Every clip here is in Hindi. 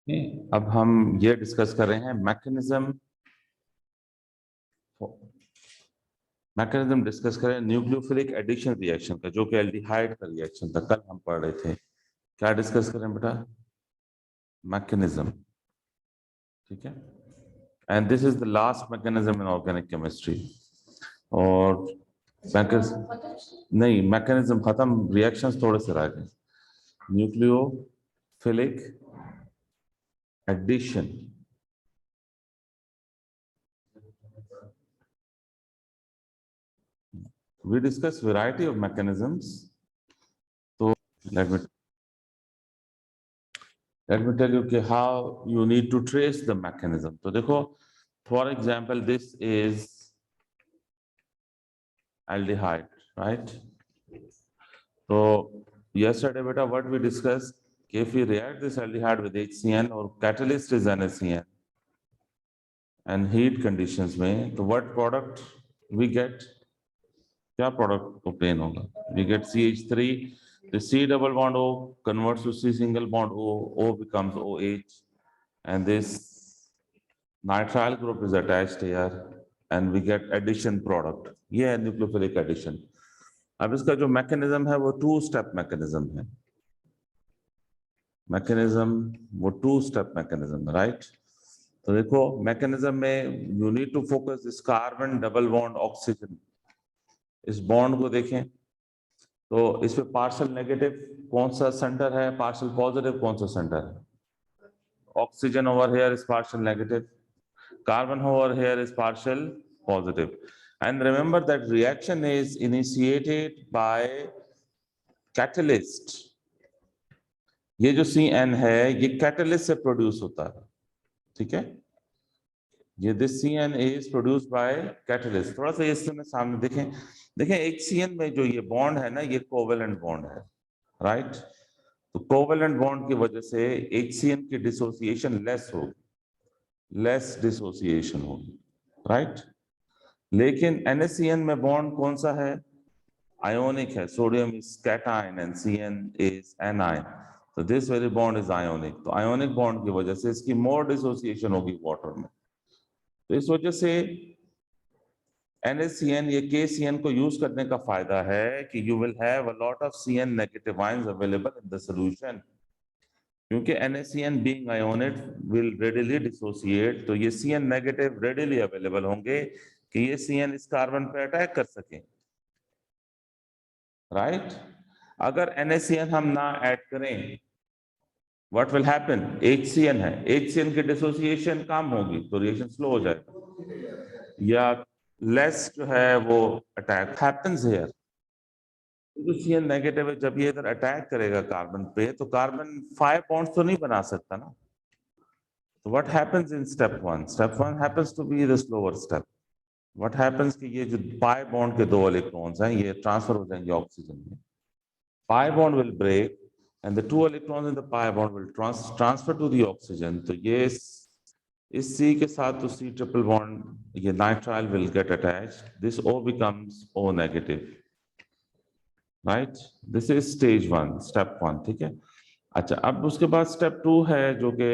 अब हम ये डिस्कस कर रहे हैं मैकेनिज्म डिस्कस करें न्यूक्लियोफिलिक एडिशन रिएक्शन का, जो कि एल्डिहाइड का रिएक्शन था, कल हम पढ़ रहे थे। क्या डिस्कस करें बेटा? मैकेनिज्म, ठीक है। And this is the last mechanism in organic chemistry. और नहीं, मैकेनिज्म खत्म, रिएक्शंस थोड़े से रह गए। Nucleophilic addition, we discuss variety of mechanisms. So let me tell you okay, how you need to trace the mechanism. तो देखो, for example, this is aldehyde, right? So yesterday beta what we discussed, if we react this aldehyde with HCN or catalyst is NaCN and heat conditions में, तो what product we get? क्या product obtain होगा? We get CH3. The C double bond O converts to C single bond O, O becomes OH, and this nitrile group is attached here, and we get addition product. ये है न्यूक्लियोफिलिक एडिशन। अब इसका जो मैकेनिज्म है वो टू स्टेप मैकेनिज्म है। वो टू स्टेप मैकेनिज्म है, राइट? तो देखो मैकेनिज्म में you need to focus this carbon double bond oxygen. इस बॉन्ड को देखें तो इसमें पार्शियल नेगेटिव कौन सा सेंटर है, पार्शियल पॉजिटिव कौन सा सेंटर है? Oxygen over here is partial negative, carbon over here is partial positive. And remember that reaction is initiated by catalyst. ये जो CN है ये कैटलिस्ट से प्रोड्यूस होता है, ठीक है। ये this CN is produced by catalyst। थोड़ा सा इसमें सामने देखें, HCN में जो ये बॉन्ड है ना, ये कोवेलेंट बॉन्ड है, राइट? तो कोवेलेंट बॉन्ड की वजह से HCN की डिसोसिएशन लेस होगी, राइट? लेकिन NaCN में बॉन्ड कौन सा है? आयोनिक है। Sodium is cation and CN is anion, तो this very bond is ionic. तो आयोनिक बॉन्ड की वजह से इसकी मोर डिसोसिएशन होगी वाटर में। तो इस वजह से NaCN ये KCN को यूज करने का फायदा है कि you will have a lot of CN negative ions available in the solution, क्योंकि NaCN being ionic will readily dissociate, तो ये CN नेगेटिव रेडिली अवेलेबल होंगे कि ये CN इस कार्बन पे अटैक कर सके, राइट? अगर NaCN हम ना ऐड करें, व्हाट विल हैपन? HCN है, HCN की डिसोसिएशन कम होगी तो रिएक्शन स्लो हो जाएगा, या लेस जो है वो अटैक हैपेंस हियर। जो CN नेगेटिव है, जब ये इधर अटैक करेगा कार्बन पे, तो कार्बन 5 बॉन्ड्स तो नहीं बना सकता ना। तो what happens in step 1? Step 1 happens to be the slower step. What happens कि ये जो पाई बॉन्ड के 2 इलेक्ट्रॉन्स हैं ये ट्रांसफर हो जाएंगे ऑक्सीजन में, pi bond will break and the 2 electrons in the pi bond will transfer to the oxygen. तो ये इस C के साथ तो C triple bond ये nitrile will get attached. This O becomes O negative, right? This is stage 1, step 1, ठीक है। अच्छा, अब उसके बाद step 2 है जो कि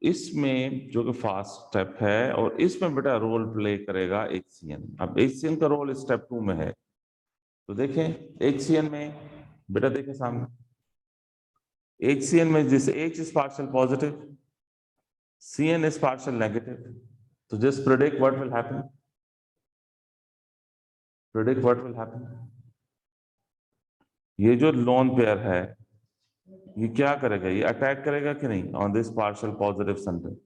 इसमें जो कि फास्ट स्टेप है, और इसमें बेटा रोल प्ले करेगा HCN। अब HCN का रोल स्टेप 2 में है, तो देखें HCN में बेटा देखें सामने, HCN में this H is partial positive, CN is partial negative. So just predict what will happen. ये जो लोन पेयर है ये क्या करेगा? ये अटैक करेगा कि नहीं on this partial positive centre?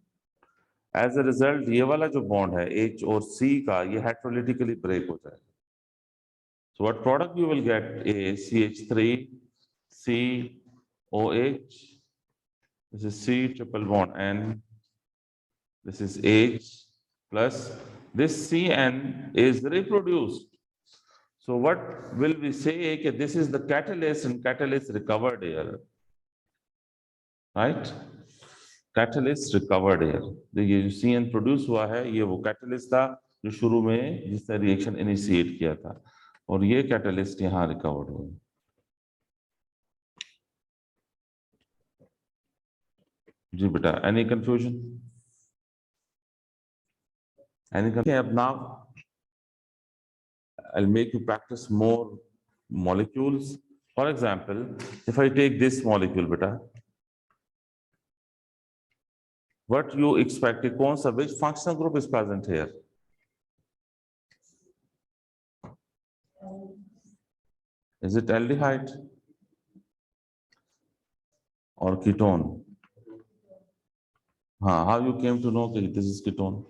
As a result ये वाला जो बॉन्ड है H और C का, ये हेटेरोलिटिकली ब्रेक हो जाएगा। So what product you will get is CH3 COH. This is C triple bond N. This is H plus this CN is reproduced. So what will we say? That this is the catalyst and catalyst recovered here, right? Catalyst recovered here. ये जो CN प्रोड्यूस हुआ है ये वो कैटलिस्ट था जो शुरू में जिसने रिएक्शन इनिशिएट किया था, और ये कैटलिस्ट यहाँ रिकवर्ड हुआ। जी बेटा, any confusion? Now I'll make you practice more molecules. For example, if I take this molecule, beta, what you expect? Which functional group is present here? Is it aldehyde or ketone? How you came to know that this is ketone?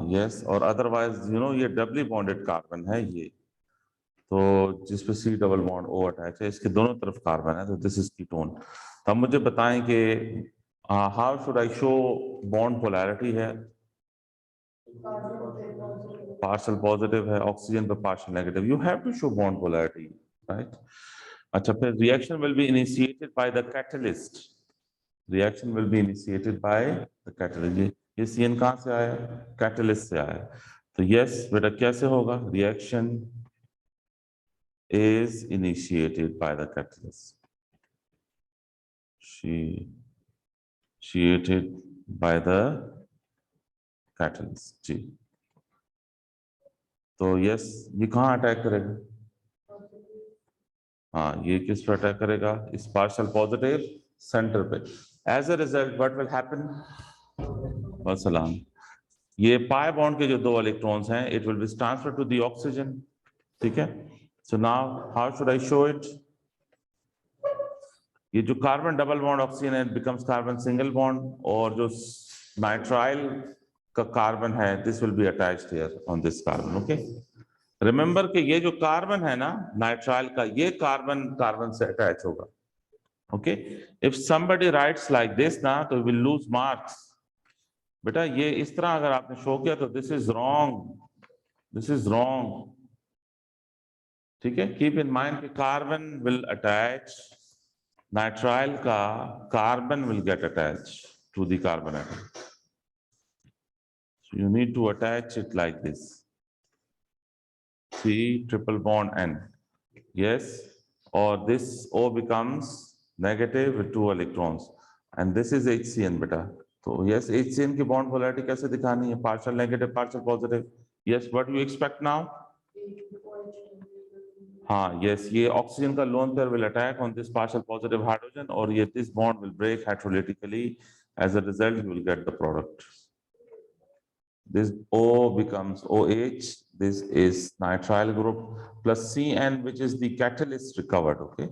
Yes, or otherwise, ये doubly bonded carbon है ये, तो जिसपे C double bond O attach है, इसके दोनों तरफ कार्बन है, तो दिस इज कीटोन। तो अब मुझे बताएं कि how should I show bond polarity है? पार्शियल पॉजिटिव है, ऑक्सीजन पे partial negative, you have to show bond polarity, right? अच्छा, फिर reaction will be initiated by the catalyst. Reaction will be initiated by the catalyst. ये CN कहां से आया? कैटलिस्ट से आया। तो यस बेटा, कैसे होगा? Reaction is initiated by the catalyst. Initiated by the catalyst. जी, तो यस, ये कहाँ अटैक करेगा? ये किस पर अटैक करेगा? इस पार्शियल पॉजिटिव सेंटर पे। As a result what will happen? वसलाम, ये पाई बॉन्ड के जो 2 इलेक्ट्रॉन्स हैं, it will be transfer to the oxygen, ठीक है? So now how should I show it? ये जो कार्बन डबल बॉन्ड ऑक्सीजन है, बिकम्स कार्बन सिंगल बॉन्ड, और जो नाइट्राइल का कार्बन है, this will be attached here on this carbon. Okay, remember कि ये जो कार्बन है ना नाइट्राइल का, ये कार्बन कार्बन से अटैच होगा। Okay, if somebody rights like this ना, तो विल लूज मार्क्स। बेटा ये इस तरह अगर आपने शो किया तो this is wrong, this is wrong, ठीक है? कीप इन माइंड कि कार्बन विल अटैच, नाइट्राइल का carbon will get attached to the carbon atom. So you need to attach it like this. C triple bond N. Yes, or this O becomes negative with 2 electrons. And this is HCN beta. So yes, HCN की bond polarity कैसे दिखानी है? Partial negative, partial positive. Yes, what do you expect now? Yes, ये ऑक्सीजन का lone pair will attack on this partial positive hydrogen, और ये this bond will break hydrolytically. As a result, you will get the product. This O becomes OH. This is nitrile group plus CN, which is the catalyst recovered. Okay,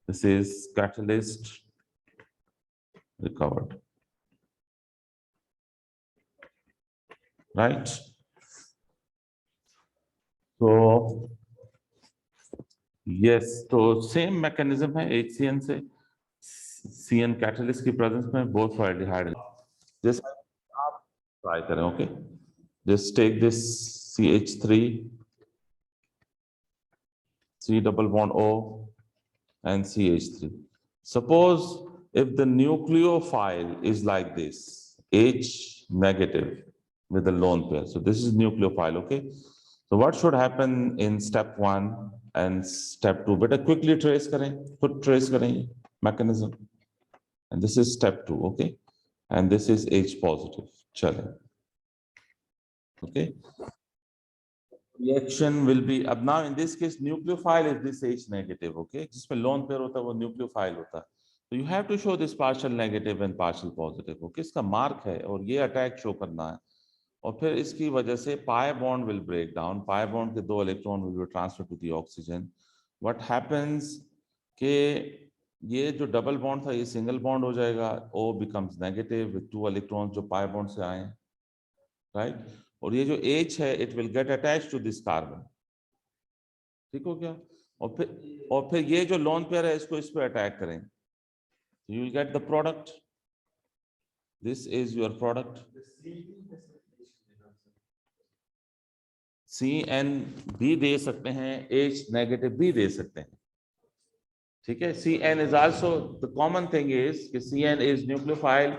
this is catalyst recovered, right? So yes, तो सेम मैकेनिज्म है HCN से CN कैटलिस्ट की प्रेजेंस में, बोथ फॉर एल्डिहाइड। जैसे आप ट्राई करें, okay? Just take this CH3, C double bond O and CH3. Suppose if the nucleophile is like this, H negative with a lone pair, so this is nucleophile, okay? So what should happen in step 1 and step 2? Better quickly trace करें, खुद trace करें mechanism. And this is step 2, okay? And this is H positive. चलें, okay? Reaction will be, अब now in this case nucleophile is this H negative, okay? जिसमें lone pair होता है वो nucleophile होता है. So you have to show this partial negative and partial positive, okay? इसका मार्क है और ये अटैक शो करना है, और फिर इसकी वजह से pi bond will break down, pi bond के 2 electron will be transfer to the oxygen. What happens कि ये जो डबल बॉन्ड था ये सिंगल बॉन्ड हो जाएगा, O becomes negative with 2 electron जो पाई बॉन्ड से आए, राइट? और ये जो H है it will get attached to this carbon, ठीक हो गया? और फिर ये जो लोन पेयर है इसको इस पे अटैक करें, you will get the product. This is your product. CN भी दे सकते हैं, H negative भी दे सकते हैं, ठीक है? CN is also, the common thing is कि CN is nucleophile,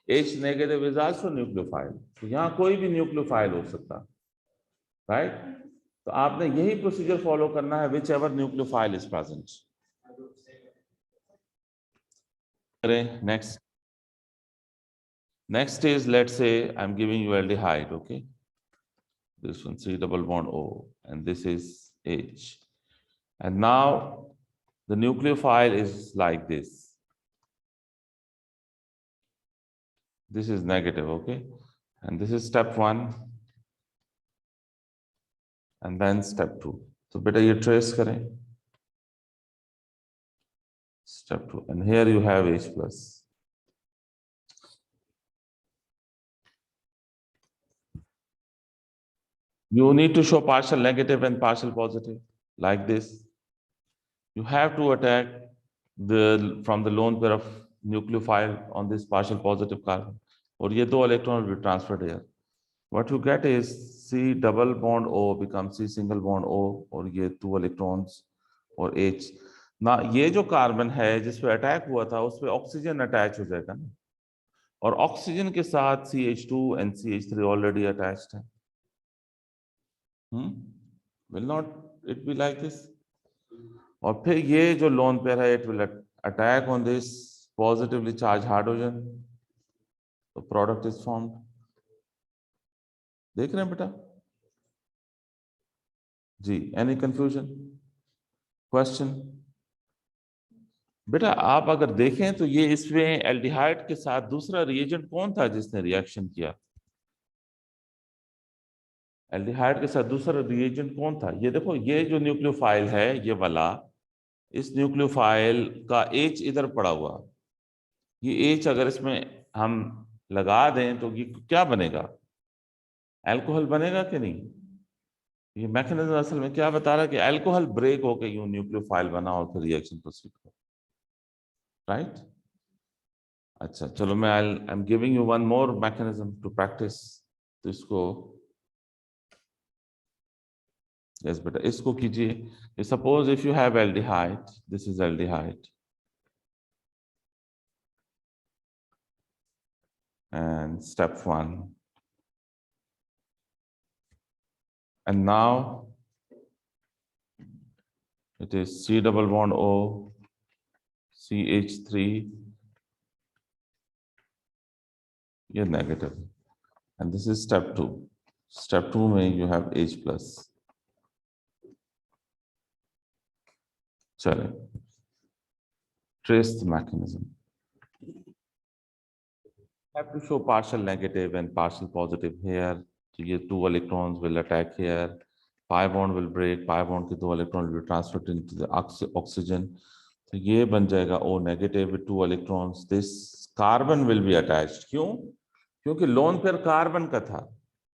H negative is also nucleophile. तो यहाँ कोई भी nucleophile हो सकता, right? तो आपने यही प्रोसीजर फॉलो करना है, whichever nucleophile is present. करें next. Next is, let's say I'm giving you aldehyde, okay? This one C double bond O, and this is H. And now the nucleophile is like this. This is negative, okay? And this is step 1. And then step 2. So beta ye trace kare. Step 2. And here you have H plus. You need to show partial negative and partial positive like this. You have to attack from the lone pair of nucleophile on this partial positive carbon. Or ye do electron will be transferred here. What you get is C double bond O becomes C single bond O, और ये 2 electrons और H. ना ये जो कार्बन है जिस पे अटैक हुआ था उस पे ऑक्सीजन अटैच हो जाएगा ना, और ऑक्सीजन के साथ CH2 and CH3 already attached है. Will not it be like this? और फिर ये जो लोन पेयर है it will attack on this positively charged hydrogen. The product is formed. देख रहे हैं बेटा जी? Any confusion, question? बेटा आप अगर देखें तो ये इसमें एल्डिहाइड के साथ दूसरा रिएजेंट कौन था जिसने रिएक्शन किया? एल्डिहाइड के साथ दूसरा रिएजेंट कौन था? ये देखो, ये जो न्यूक्लियोफाइल है ये वाला, इस न्यूक्लियोफाइल का H इधर पड़ा हुआ, ये H अगर इसमें हम लगा दें तो ये क्या बनेगा? अल्कोहल बनेगा कि नहीं? ये मैकेनिज्म असल में क्या बता रहा है कि अल्कोहल ब्रेक होकर यूं न्यूक्लियोफाइल बना और फिर रिएक्शन प्रोसीड हो, राइट? अच्छा चलो, मैं I am giving you one more mechanism to practise. तो इसको यस बेटा इसको कीजिए. Suppose if you have aldehyde, this is aldehyde and step 1, and now it is C double bond O, CH3, ये negative, and this is step 2. Step 2 में you have H plus. चले, trace the mechanism. Have to show partial negative and partial positive here. So ये 2 electrons will attack here. Pi bond will break. Pi bond के 2 electrons will be transferred into the oxygen. तो ये बन जाएगा O negative with 2 electrons. This carbon will be attached. क्यों? क्योंकि लोन पेयर कार्बन का था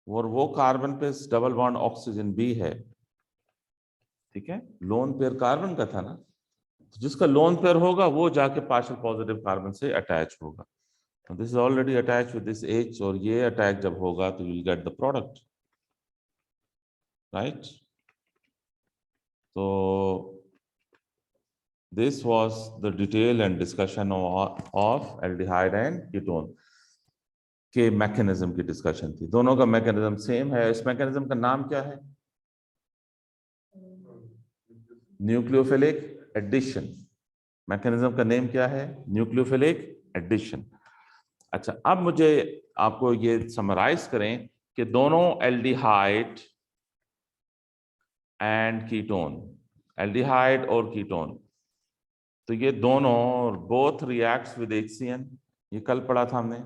और वो कार्बन पे डबल बॉन्ड ऑक्सीजन भी है. ठीक है, लोन पेयर कार्बन का था ना, तो जिसका लोन पेयर होगा वो जाके पार्शियल पॉजिटिव कार्बन से अटैच होगा. This is already attached with this H, और ये अटैक जब होगा तो you will get the product, right? So this was the detail and discussion of aldehyde and ketone के मैकेनिज्म की डिस्कशन थी. दोनों का मैकेनिज्म सेम है. इस मैकेनिज्म का नाम क्या है? Nucleophilic addition. मैकेनिज्म का नेम क्या है? Nucleophilic addition. अच्छा, अब मुझे आपको ये समराइज करें कि दोनों एल्डिहाइड एंड कीटोन, एल्डिहाइड और कीटोन, तो ये दोनों बोथ रिएक्ट्स विद HCN. ये कल पढ़ा था हमने,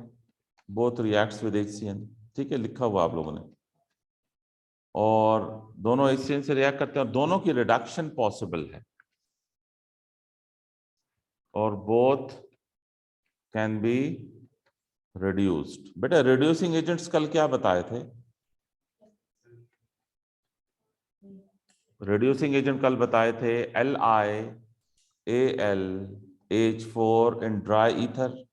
बोथ रिएक्ट्स विद HCN. ठीक है, लिखा हुआ आप लोगों ने. और दोनों HCN से रिएक्ट करते हैं और दोनों की रिडक्शन पॉसिबल है, और बोथ कैन बी रिड्यूस्ड. बेटा रिड्यूसिंग एजेंट्स कल क्या बताए थे? रिड्यूसिंग एजेंट कल बताए थे LiAlH4 इन ड्राई ईथर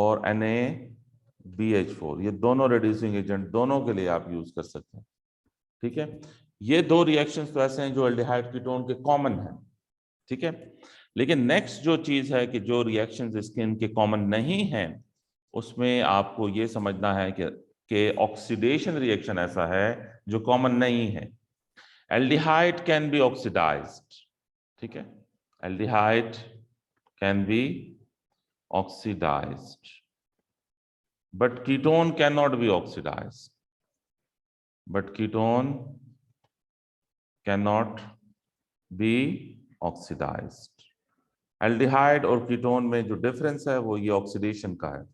और NaBH4. ये दोनों रिड्यूसिंग एजेंट दोनों के लिए आप यूज कर सकते हैं. ठीक है, ये दो रिएक्शंस तो ऐसे हैं जो एल्डिहाइड कीटोन के कॉमन हैं. ठीक है, लेकिन नेक्स्ट जो चीज है कि जो रिएक्शंस इसके इनके कॉमन नहीं हैं, उसमें आपको ये समझना है कि ऑक्सीडेशन रिएक्शन ऐसा है जो कॉमन नहीं है. Aldehyde can be oxidised. ठीक है, aldehyde can be oxidized, but ketone cannot be oxidized. But ketone cannot be oxidized. Aldehyde और कीटोन में जो डिफरेंस है वो ये ऑक्सीडेशन का है।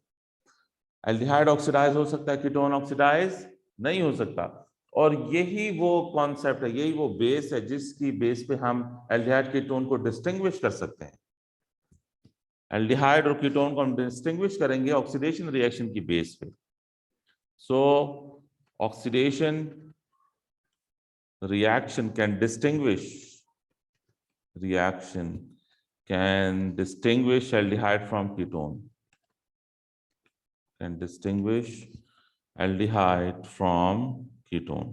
एल्डिहाइड ऑक्सीडाइज हो सकता है, कीटोन ऑक्सीडाइज नहीं हो सकता। और यही वो कॉन्सेप्ट है, यही वो बेस है जिसकी बेस पे हम एल्डिहाइड कीटोन को डिस्टिंग्विश कर सकते हैं। एल्डिहाइड और कीटोन को हम डिस्टिंग्विश करेंगे ऑक्सीडेशन रिएक्शन की बेस पे। सो oxidation reaction can distinguish aldehyde from ketone, can distinguish aldehyde from ketone।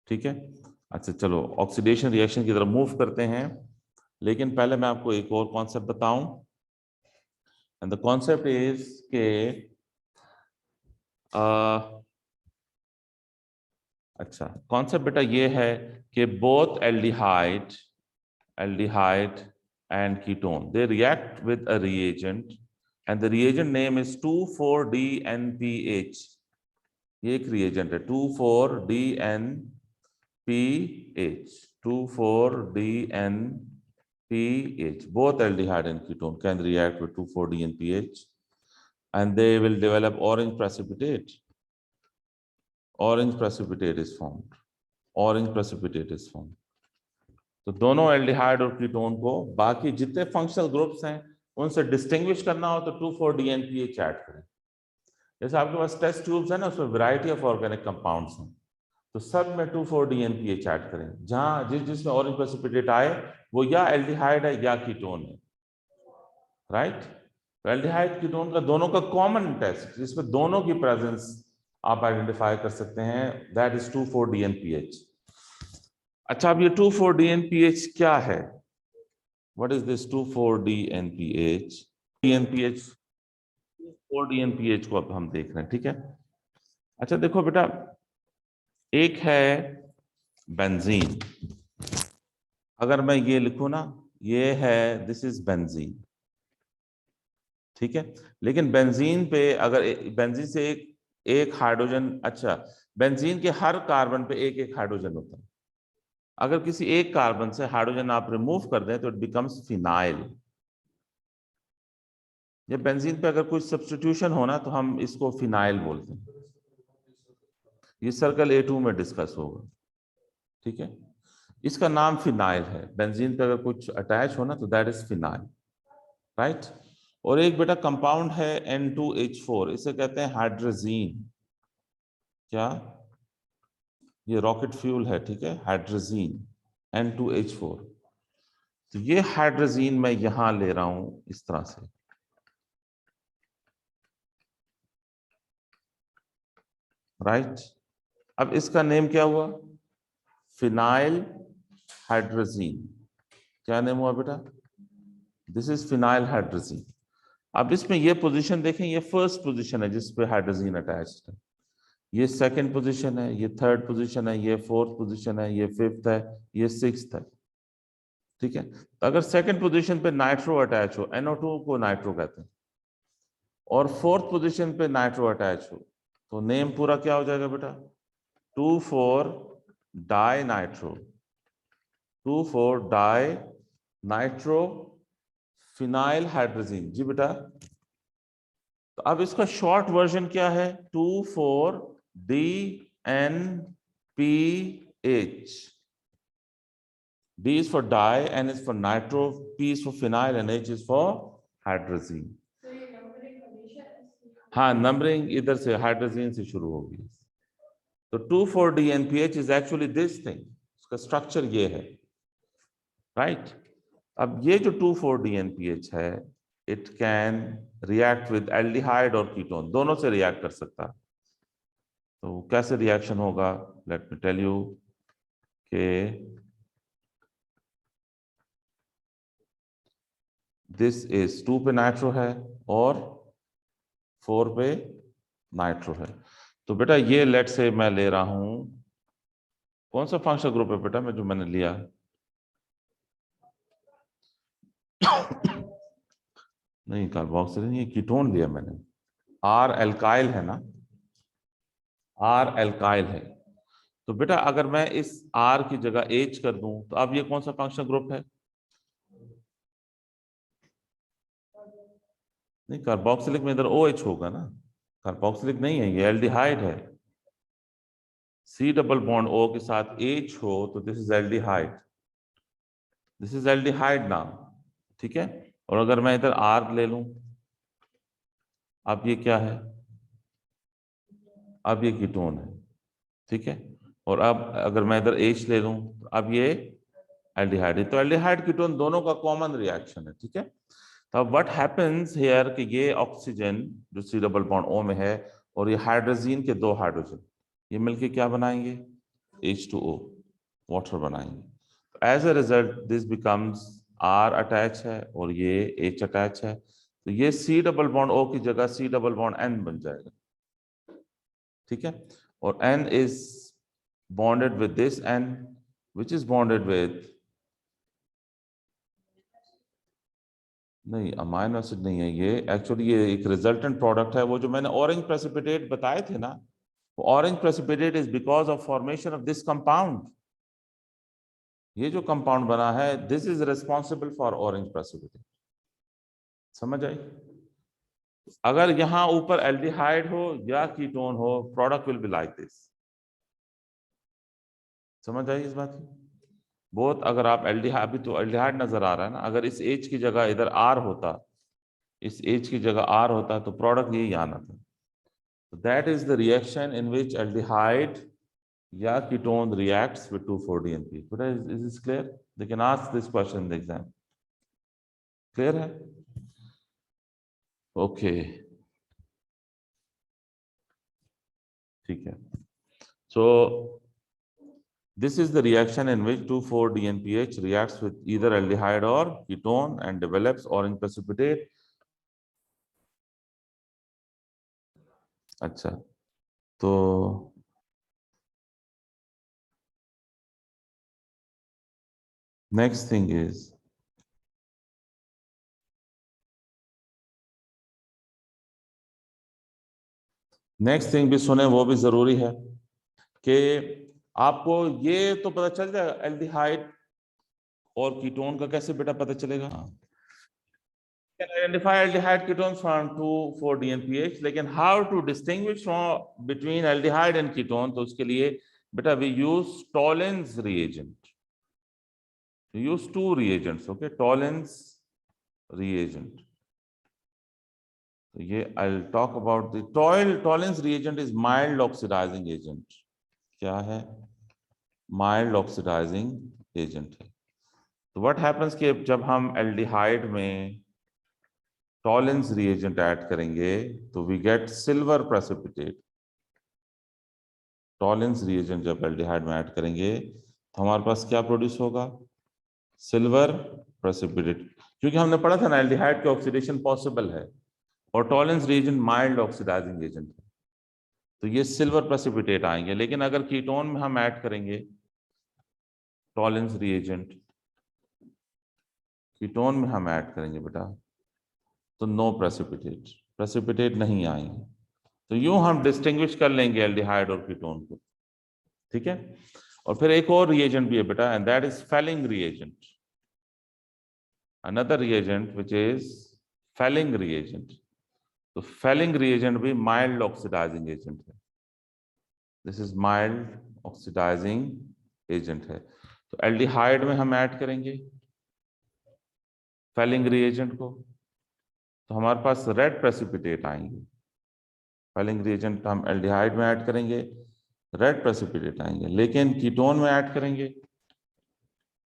ठीक है, अच्छा चलो ऑक्सीडेशन रिएक्शन की तरफ मूव करते हैं, लेकिन पहले मैं आपको एक और कॉन्सेप्ट बताऊं। एंड द कॉन्सेप्ट इज के अच्छा कॉन्सेप्ट बेटा ये है कि both aldehyde and ketone, they react with a reagent and the reagent name is 2,4-DNPH। ये एक reagent है 2,4-DNPH, 2,4-DNPH। both aldehyde and ketone can react with 2,4-DNPH and they will develop orange precipitate is formed, orange precipitate is formed। तो दोनों एल्डिहाइड और कीटोन को बाकी जितने फंक्शनल ग्रुप्स हैं उनसे डिस्टिंग्विश करना हो तो 2,4-DNPH ऐड करें। जैसे आपके पास टेस्ट ट्यूब्स है ना, उसमें वैरायटी ऑफ ऑर्गेनिक कंपाउंड्स हैं, तो सब में 2,4-DNPH ऐड करें। जहां जिसमें ऑरेंज प्रेसिपिटेट आए वो या एल्डिहाइड है या कीटोन है, राइट। तो एल्डिहाइड कीटोन का दोनों का कॉमन टेस्ट जिसमें दोनों की प्रेजेंस आप आइडेंटिफाई कर सकते हैं, दैट इज 2,4-DNPH। अच्छा, अब ये 2,4-DNPH क्या है? What is this 2,4-DNPH? DNPH 4-DNPH को अब हम देख रहे हैं, ठीक है। अच्छा देखो बेटा, एक है बेंजीन। अगर मैं ये लिखूं ना, ये है दिस इज बेंजीन, ठीक है। लेकिन बेंजीन पे अगर बेंजीन से एक हाइड्रोजन, अच्छा बेंजीन के हर कार्बन पे एक एक हाइड्रोजन होता है। अगर किसी एक कार्बन से हाइड्रोजन आप रिमूव कर दें तो इट बिकम्स फिनाइल। ये बेंजीन पे अगर कुछ सब्स्टिट्यूशन होना तो हम इसको फिनाइल बोलते हैं। ये सर्कल A2 में डिस्कस होगा, ठीक है। इसका नाम फिनाइल है। बेंजीन पे अगर कुछ अटैच होना तो दैट इज फिनाइल, राइट। और एक बेटा कंपाउंड है N2H4, इसे कहते हैं हाइड्रोजीन। क्या? ये रॉकेट फ्यूल है, ठीक है, हाइड्रोजीन N2H4। तो ये हाइड्रोजीन मैं यहां ले रहा हूं इस तरह से, राइट। अब इसका नेम क्या हुआ? Phenyl hydrazine. क्या नेम हुआ बेटा? This is phenyl hydrazine. अब इसमें ये पोजीशन देखें, ये फर्स्ट पोजीशन है जिस पे हाइड्रोजीन अटैच्ड है, ये सेकंड पोजीशन है, ये थर्ड पोजीशन है, ये फोर्थ पोजीशन है, ये फिफ्थ है, ये सिक्स्थ है, ठीक है। तो अगर सेकंड पोजीशन पे नाइट्रो अटैच हो, NO2 को नाइट्रो कहते हैं, और फोर्थ पोजीशन पे नाइट्रो अटैच हो, तो नेम पूरा क्या हो जाएगा बेटा? 2,4-डाई नाइट्रो, 2,4-डाई नाइट्रो फिनाइल हाइड्रोजीन। जी बेटा, तो अब इसका शॉर्ट वर्जन क्या है? 2,4-DNPH। D is for di, N is for nitro, P is for phenyl, and H is for hydrazine। हाँ, नंबरिंग इधर से हाइड्रोजीन से शुरू होगी। तो 2,4-DNPH is actually this thing, उसका स्ट्रक्चर ये है, राइट। अब ये जो 2,4-DNPH है, it can react with aldehyde और कीटोन, दोनों से रिएक्ट कर सकता है। तो कैसे रिएक्शन होगा? लेट मी टेल यू के दिस इज 2 पे नाइट्रो है और 4 पे नाइट्रो है। तो बेटा ये लेट से मैं ले रहा हूं, कौन सा फंक्शनल ग्रुप है बेटा मैं जो मैंने लिया? नहीं कार्बोक्सिलिक ये कीटोन लिया मैंने, आर एल्काइल है ना, आर एल्काइल है। तो बेटा अगर मैं इस आर की जगह एच कर दूं तो अब ये कौन सा फंक्शनल ग्रुप है? नहीं कार्बोक्सिलिक में इधर ओ एच होगा ना, कार्बोक्सिलिक नहीं है, ये एल्डिहाइड है। सी डबल बॉन्ड ओ के साथ एच हो तो this is aldehyde, this is aldehyde now, ठीक है। और अगर मैं इधर आर ले लूं, अब ये क्या है, अब ये कीटोन है, ठीक है। और अब अगर मैं इधर एच ले लूं तो अब ये एल्डिहाइड है, तो एल्डिहाइड कीटोन दोनों का कॉमन रिएक्शन है, ठीक है। तो अब व्हाट हैपेंस हियर कि ये ऑक्सीजन जो सी डबल बॉन्ड ओ में है और ये हाइड्रोजन के दो हाइड्रोजन, ये मिलके क्या बनाएंगे, H2O, वाटर बनाएंगे। As a result this becomes R attach है और ये H अटैच है, तो ये सी डबल बॉन्ड O की जगह सी डबल बॉन्ड N बन जाएगा, ठीक है। और N is bonded with this N which is bonded with, नहीं अमाइनो एसिड नहीं है ये, एक्चुअली ये एक रिजल्टेंट प्रोडक्ट है। वो जो मैंने ऑरेंज प्रेसिपिटेट बताए थे ना, वो orange precipitate is because of formation of this compound. ये जो कंपाउंड बना है this is responsible for orange precipitate, समझ आई? अगर यहां ऊपर एल्डिहाइड हो या कीटोन हो, product will be like this, समझ आई इस बात की? बहुत, अगर आप एल्डिहाइड, अभी तो एल्डिहाइड नजर आ रहा है ना, अगर इस एच की जगह इधर आर होता, इस एच की जगह आर होता तो प्रोडक्ट यही आना था। That is the reaction in which aldehyde या ketone reacts with 2,4-DNP. But is this clear? They can ask this question in the exam. Clear है? Okay. ठीक है. So this is the reaction in which 2,4-DNPH reacts with either aldehyde or ketone and develops orange precipitate. अच्छा, तो next thing is next thing भी सुने, वो भी जरूरी है कि आपको ये तो पता चल जाएगा एल्डिहाइड और कीटोन का कैसे बेटा पता चलेगा। Can identify aldehyde ketones from 2,4-DNPH, लेकिन how to distinguish from between aldehyde and ketone, तो उसके लिए बेटा we use Tollens reagent, we use two reagents, okay, Tollens reagent। तो ये I'll talk about the Tollens reagent is mild oxidizing agent। क्या है? mild oxidizing agent है। तो what happens कि जब हम एल्डिहाइड में टॉलेंस रिएजेंट ऐड करेंगे तो we get silver precipitate. Tollens reagent जब एल्डिहाइड में ऐड करेंगे तो हमारे पास क्या प्रोड्यूस होगा? सिल्वर प्रेसिपिटेट, क्योंकि हमने पढ़ा था ना एल्डिहाइड की ऑक्सीडेशन पॉसिबल है और Tollens reagent mild oxidising agent है, तो ये सिल्वर प्रेसिपिटेट आएंगे। लेकिन अगर कीटोन में हम ऐड करेंगे टॉलेंस रिएजेंट, कीटोन में हम ऐड करेंगे बेटा तो नो प्रेसिपिटेट, प्रेसिपिटेट नहीं आएंगे। तो यूं हम डिस्टिंग्विश कर लेंगे एल्डिहाइड और कीटोन को, ठीक है। और फिर एक और रिएजेंट भी है बेटा and that is Fehling reagent, another reagent which is Fehling reagent. तो फेलिंग रिएजेंट भी माइल्ड ऑक्सीडाइजिंग एजेंट है, this is mild oxidising agent है। तो एल्डिहाइड में हम ऐड करेंगे फेलिंग रिएजेंट को तो हमारे पास रेड प्रेसिपिटेट आएंगे। फेलिंग रिएजेंट हम एल्डिहाइड में ऐड करेंगे रेड प्रेसिपिटेट आएंगे, लेकिन कीटोन में ऐड करेंगे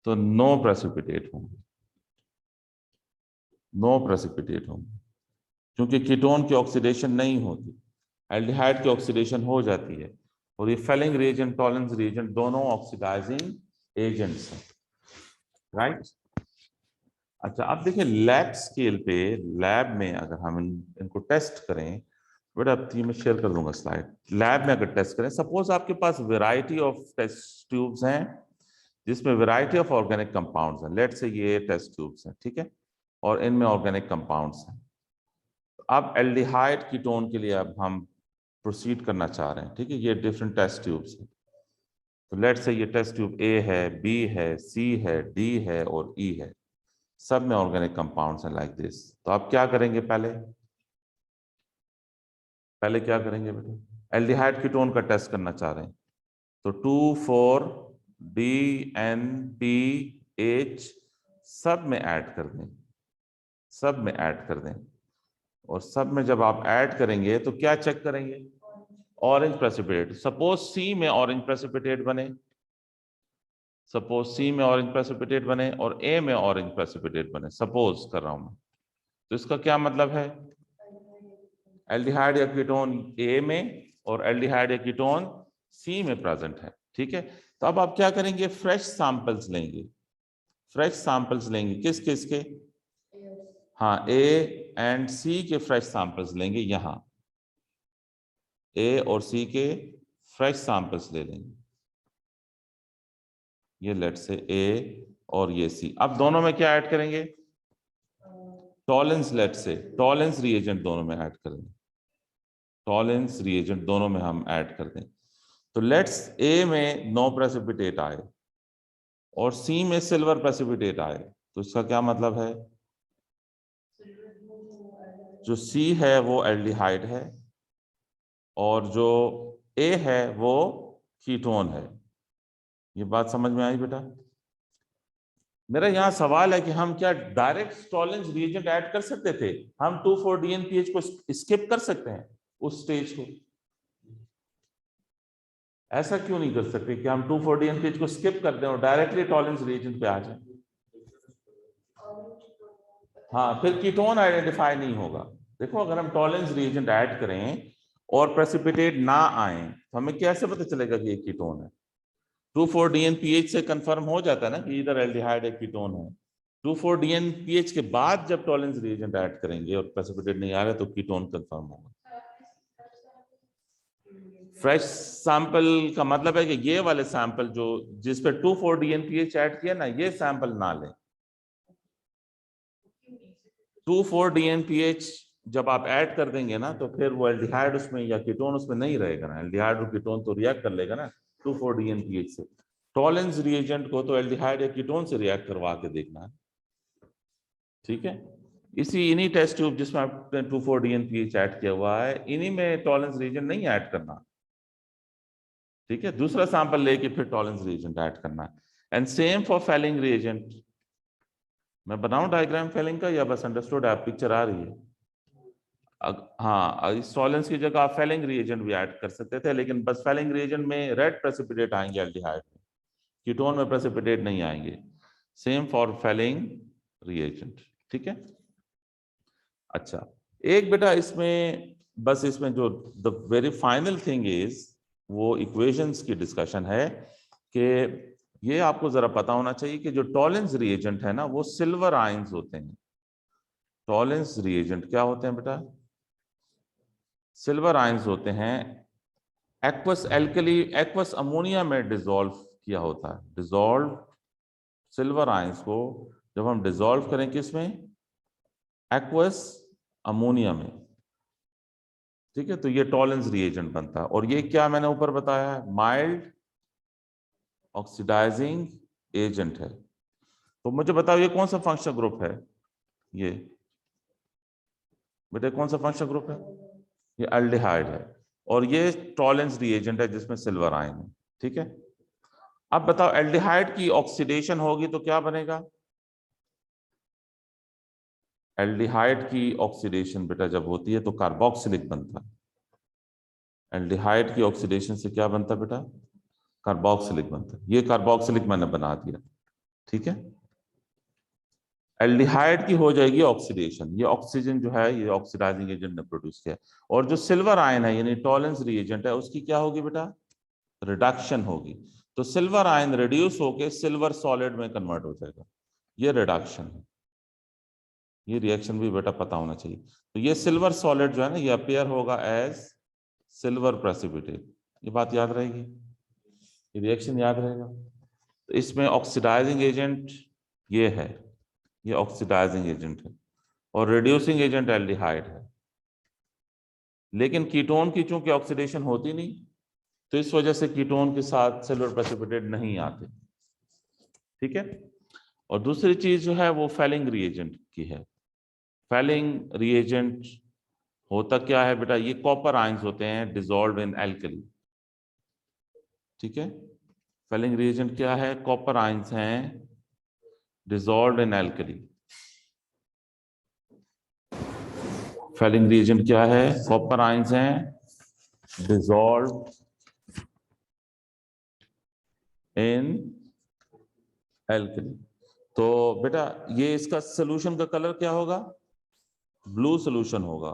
तो नो प्रेसिपिटेट होंगे, नो प्रेसिपिटेट होंगे, क्योंकि कीटोन की ऑक्सीडेशन नहीं होती, एल्डिहाइड की ऑक्सीडेशन हो जाती है। और ये फेलिंग रिएजेंट टॉलेंस रिएजेंट दोनों ऑक्सीडाइजिंग एजेंट्स हैं, राइट। अच्छा, अब देखिए लैब स्केल पे, लैब में अगर हम इनको टेस्ट करें, बेटा अब मैं शेयर कर दूंगा स्लाइड। लैब में अगर टेस्ट करें, सपोज आपके पास वैरायटी ऑफ टेस्ट ट्यूब्स हैं जिसमें वैरायटी ऑफ ऑर्गेनिक कंपाउंड्स हैं, लेट्स से ये टेस्ट ट्यूब्स हैं, ठीक है, और इनमें ऑर्गेनिक कंपाउंड्स हैं। अब एल्डिहाइड कीटोन के लिए अब हम प्रोसीड करना चाह रहे हैं, ठीक है। ये डिफरेंट टेस्ट ट्यूब्स है। तो लेट्स से ये टेस्ट ट्यूब ए है, बी है, सी है, डी है और ई है, सब में ऑर्गेनिक कंपाउंड्स हैं लाइक दिस। तो आप क्या करेंगे, पहले क्या करेंगे बेटा, एल्डिहाइड कीटोन का टेस्ट करना चाह रहे हैं। तो 2,4-DNPH सब में ऐड कर दें, सब में ऐड कर दें। और सब में जब आप ऐड करेंगे तो क्या चेक करेंगे, ऑरेंज प्रेसिपिटेट। सपोज सी में ऑरेंज प्रेसिपिटेट बने, सपोज सी में ऑरेंज प्रेसिपिटेट बने और ए में ऑरेंज प्रेसिपिटेट बने, सपोज कर रहा हूं मैं। तो इसका क्या मतलब है, एल्डिहाइड या कीटोन ए में और एल्डिहाइड या कीटोन सी में प्रेजेंट है, ठीक है। तो अब आप क्या करेंगे, फ्रेश सैंपल्स लेंगे, फ्रेश सैंपल्स लेंगे, किस किस के, हाँ, ए एंड सी के फ्रेश सैंपल्स लेंगे, यहां ए और सी के फ्रेश सैंपल्स ले लेंगे, ये लेट से ए और ये सी। अब दोनों में क्या ऐड करेंगे, टॉलेंस, लेट से टॉलेंस रिएजेंट दोनों में ऐड करेंगे, टॉलेंस रिएजेंट दोनों में हम ऐड कर दें। तो लेट्स ए में नो प्रेसिपिटेट आए और सी में सिल्वर प्रेसिपिटेट आए, तो इसका क्या मतलब है, जो सी है वो एल्डिहाइड है और जो ए है वो कीटोन है। ये बात समझ में आई बेटा। मेरा यहाँ सवाल है कि हम क्या डायरेक्ट टॉलेंस रिएजेंट ऐड कर सकते थे, हम 2,4-DNPH को स्किप कर सकते हैं उस स्टेज को, ऐसा क्यों नहीं कर सकते कि हम 2,4-DNPH को स्किप कर दें और डायरेक्टली टॉलेंस रिएजेंट पे आ जाए। हाँ, फिर कीटोन आइडेंटिफाई नहीं होगा। देखो, अगर हम टॉलेंस रिएजेंट ऐड करें और प्रेसिपिटेट ना आए तो हमें कैसे पता चलेगा कि ये कीटोन है। 2,4-DNPH से कंफर्म हो जाता है ना कि इधर एल्डिहाइड है, कीटोन है। 2,4-DNPH के बाद जब टॉलेंस रिएजेंट ऐड करेंगे और प्रेसिपिटेट नहीं आ रहा तो कीटोन कंफर्म होगा। फ्रेश सैंपल का मतलब है कि ये वाले सैंपल जो जिस पे 2,4-DNPH ऐड किया ना, ये सैंपल ना लें। 2,4-DNPH जब आप ऐड कर देंगे ना तो फिर वो एल्डिहाइड उसमें या कीटोन उसमें नहीं रहेगा ना, एल्डिहाइड और कीटोन तो रिएक्ट कर लेगा ना 2,4-DNPH से। टॉलेंस रिएजेंट को तो एल्डिहाइड या कीटोन से रिएक्ट करवा के देखना है, ठीक है। इन्हीं टेस्ट ट्यूब जिसमें आपने 2,4-DNPH ऐड किया हुआ है, इन्हीं में टॉलेंस रिएजेंट नहीं ऐड करना, ठीक है। दूसरा सैंपल लेके फिर टॉलेंस रिएजेंट ऐड करना है। And same for Fehling reagent. मैं बनाऊं डायग्राम फेलिंग का या बस अंडरस्टूड है, पिक्चर आ रही है। हाँ, इस टॉलेंस की जगह आप फेलिंग रिएजेंट भी ऐड कर सकते थे, लेकिन बस फेलिंग रिएजेंट में रेड प्रेसिपिटेट आएंगे एल्डिहाइड में, कीटोन में प्रेसिपिटेट नहीं आएंगे। सेम फॉर फेलिंग रिएजेंट, ठीक है। अच्छा, एक बेटा इसमें बस इसमें जो the very final thing is वो इक्वेशंस की डिस्कशन है कि ये आपको जरा पता होना चाहिए कि जो टॉलेंस रिएजेंट है ना वो सिल्वर आयंस होते हैं। टॉलेंस रिएजेंट क्या होते हैं बेटा, सिल्वर आयंस होते हैं। एक्वस एल्कली, एक्वस अमोनिया में डिसॉल्व किया होता है। डिसॉल्व सिल्वर आयंस को जब हम डिसॉल्व करें किस में, एक्वस अमोनिया में, ठीक है। तो ये टॉलेंस रिएजेंट बनता है। और ये क्या मैंने ऊपर बताया है, माइल्ड ऑक्सीडाइजिंग एजेंट है। तो मुझे बताओ ये कौन सा फंक्शनल ग्रुप है, ये बेटे कौन सा फंक्शनल ग्रुप है, ये एल्डिहाइड है और ये टॉलेंस रिएजेंट है जिसमें सिल्वर आयन है, ठीक है। अब बताओ एल्डिहाइड की ऑक्सीडेशन होगी तो क्या बनेगा, एल्डिहाइड की ऑक्सीडेशन बेटा जब होती है तो कार्बोक्सिलिक बनता है। एल्डिहाइड की ऑक्सीडेशन से क्या बनता है बेटा, कार्बोक्सिलिक बनता है। ये कार्बोक्सिलिक मैंने बना दिया, ठीक है। एल्डिहाइड की हो जाएगी ऑक्सीडेशन, ये ऑक्सीजन जो है ये ऑक्सीडाइजिंग एजेंट ने प्रोड्यूस किया। और जो सिल्वर आयन है यानी टॉलेंस रिएजेंट है उसकी क्या होगी बेटा, रिडक्शन होगी। तो सिल्वर आयन रिड्यूस होके सिल्वर सॉलिड में कन्वर्ट हो जाएगा, ये रिडक्शन है। ये रिएक्शन भी बेटा पता होना चाहिए। तो ये सिल्वर सॉलिड जो है ना ये अपीयर होगा एज सिल्वर प्रेसिपिटेट, ये बात याद रहेगी, ये रिएक्शन याद रहेगा। तो इसमें ऑक्सीडाइजिंग एजेंट ये है, ये ऑक्सीडाइजिंग एजेंट है और रिड्यूसिंग एजेंट एल्डिहाइड है। लेकिन कीटोन की चूंकि ऑक्सीडेशन होती नहीं, तो इस वजह से कीटोन के साथ सिल्वर प्रेसिपिटेट नहीं आते। ठीक है। और दूसरी चीज जो है वो फैलिंग रिएजेंट की है। फैलिंग रिएजेंट होता क्या है बेटा, ये कॉपर आयंस होते हैं डिसॉल्व इन एल्कली। ठीक है। फैलिंग रिएजेंट क्या है, कॉपर आयंस हैं dissolve in alkali. Falling reagent क्या है, कॉपर आयंस हैं डिसॉल्व इन एल्कली। तो बेटा ये इसका सोल्यूशन का कलर क्या होगा, ब्लू सोल्यूशन होगा।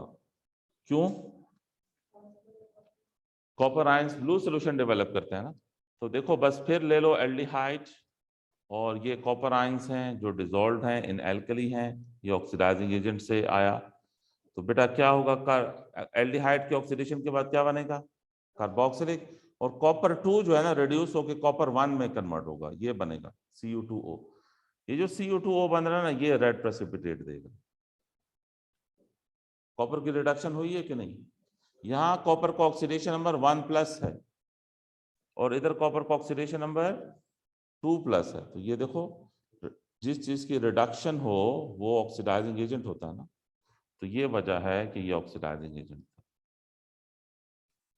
क्यों, copper ions blue solution develop करते हैं ना। तो देखो बस फिर ले लो एल्डिहाइड, और ये कॉपर आयंस हैं जो डिसॉल्व हैं इन एल्कली हैं, ये ऑक्सीडाइजिंग एजेंट से आया। तो बेटा क्या होगा, एल्डिहाइड के ऑक्सीडेशन के बाद क्या बनेगा, कार्बोक्सिलिक, और कॉपर 2 जो है ना रिड्यूस होकर कॉपर 1 में कन्वर्ट होगा, ये बनेगा Cu2O। ये जो Cu2O बन रहा है ना, ये रेड प्रेसिपिटेट देगा। कॉपर की रिडक्शन हुई है कि नहीं, यहाँ कॉपर का ऑक्सीडेशन नंबर 1+ है, और इधर कॉपर का ऑक्सीडेशन नंबर 2+ है। तो ये देखो, जिस चीज की रिडक्शन हो वो ऑक्सीडाइजिंग एजेंट होता है ना, तो ये वजह है कि ये ऑक्सीडाइजिंग एजेंट है।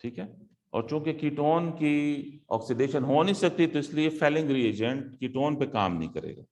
ठीक है। और चूंकि कीटोन की ऑक्सीडेशन हो नहीं सकती, तो इसलिए फैलिंग रिएजेंट कीटोन पे काम नहीं करेगा।